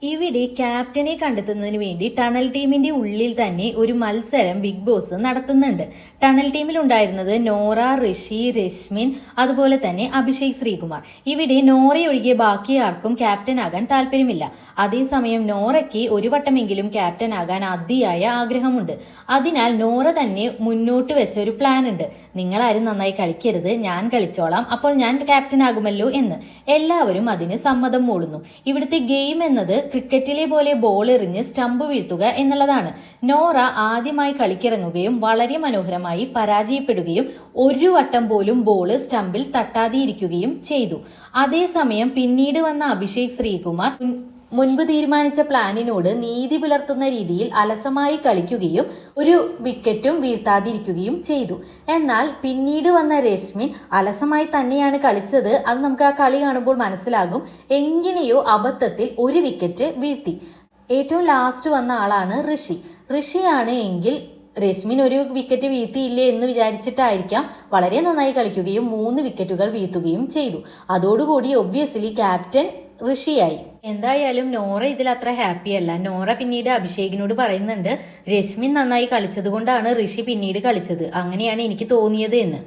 ഇവിടെ ക്യാപ്റ്റനെ കണ്ടെത്തുന്നതിന് വേണ്ടി ടണൽ ടീമിന്റെ ഉള്ളിൽ തന്നെ ഒരു മത്സരം ബിഗ് ബോസ് നടത്തുന്നുണ്ട്. ടണൽ ടീമിൽ ഉണ്ടായിരുന്നത് നോറ, ഋഷി, രശ്മിൻ, അതുപോലെ തന്നെ അഭിഷേക് ശ്രീകുമാർ. ഇവിടെ നോറയൊഴികെ ബാക്കി ആർക്കും ക്യാപ്റ്റൻ ആകാൻ താല്പര്യമില്ല. അതേസമയം നോറയ്ക്ക് ഒരു വട്ടമെങ്കിലും ക്യാപ്റ്റൻ ആകാൻ അതിയായ ആഗ്രഹമുണ്ട്. അതിനാൽ നോറ തന്നെ മുന്നോട്ട് വെച്ച ഒരു പ്ലാൻ ഉണ്ട്. നിങ്ങളാരും നന്നായി കളിക്കരുത്, ഞാൻ കളിച്ചോളാം, അപ്പോൾ ഞാൻ ക്യാപ്റ്റൻ ആകുമല്ലോ എന്ന്. എല്ലാവരും അതിന് സമ്മതം മൂളുന്നു. ഇവിടുത്തെ ഗെയിം എന്നത് ക്രിക്കറ്റിലെ പോലെ ബോൾ എറിഞ്ഞ് സ്റ്റംപ് വീഴ്ത്തുക എന്നുള്ളതാണ്. നോറ ആദ്യമായി കളിക്കിറങ്ങുകയും വളരെ മനോഹരമായി പരാജയപ്പെടുകയും ഒരു വട്ടം പോലും ബോൾ സ്റ്റംപിൽ തട്ടാതെയിരിക്കുകയും ചെയ്തു. അതേസമയം പിന്നീട് വന്ന അഭിഷേക് ശ്രീകുമാർ മുൻപ് തീരുമാനിച്ച പ്ലാനിനോട് നീതി പുലർത്തുന്ന രീതിയിൽ അലസമായി കളിക്കുകയും ഒരു വിക്കറ്റും വീഴ്ത്താതിരിക്കുകയും ചെയ്തു. എന്നാൽ പിന്നീട് വന്ന രശ്മിൻ അലസമായി തന്നെയാണ് കളിച്ചത്. അത് നമുക്ക് ആ കളി കാണുമ്പോൾ മനസ്സിലാകും. എങ്ങനെയോ അബദ്ധത്തിൽ ഒരു വിക്കറ്റ് വീഴ്ത്തി. ഏറ്റവും ലാസ്റ്റ് വന്ന ആളാണ് ഋഷിയാണ് എങ്കിൽ രശ്മിൻ ഒരു വിക്കറ്റ് വീഴ്ത്തിയില്ലേ എന്ന് വിചാരിച്ചിട്ടായിരിക്കാം വളരെ നന്നായി കളിക്കുകയും 3 വിക്കറ്റുകൾ വീഴ്ത്തുകയും ചെയ്തു. അതോടുകൂടി ഒബ്വിയസ്ലി ക്യാപ്റ്റൻ ഋഷിയായി. എന്തായാലും നോറ ഇതിൽ അത്ര ഹാപ്പി അല്ല. നോറ പിന്നീട് അഭിഷേകിനോട് പറയുന്നുണ്ട്, രശ്മിൻ നന്നായി കളിച്ചത് കൊണ്ടാണ് ഋഷി പിന്നീട് കളിച്ചത്, അങ്ങനെയാണ് എനിക്ക് തോന്നിയത് എന്ന്.